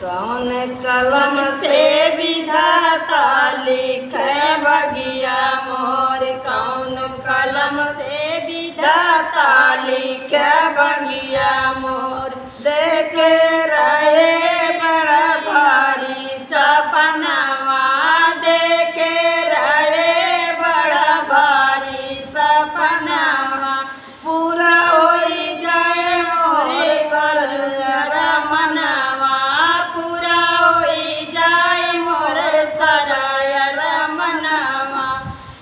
कौन कलम से विधाता लिखे बगिया मोर, कौन कलम से विधाता लिखे बगिया मोर। देखे रहे बड़ा भारी सपनावा, देखे रहे बड़ा भारी सपनावा, पूरा होई जाए मोर सरयरा मनवा, पूरा होई जाए मोर सरयरा मनवा।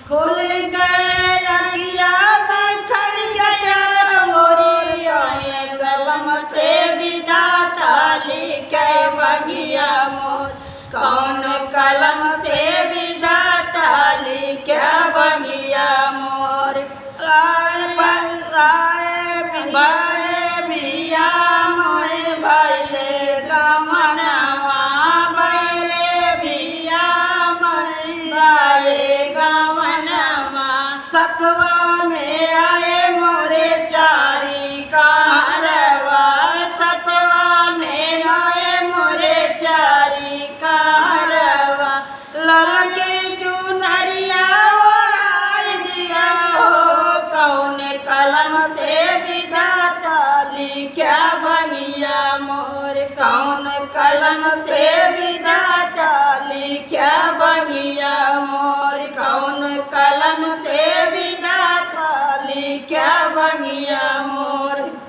खुल गए अखिया खड़ के चल मोरी, कौन कलम से विधाता लिखे बगिया मोर, कौन कलम से विधाता लिखे बगिया मोर। आए बिया मोरे भैले गमनवा, भैले बिया मोरे भाई गमनवा। सतवा में आए मोरे चारी कारवा, सतवा में आए मोरे चारी कारवा। ललकी चुनरिया ओढ़ाई दिया हो, कौन कलम से विधाता लिखे बगिया मोर, कौन कलम से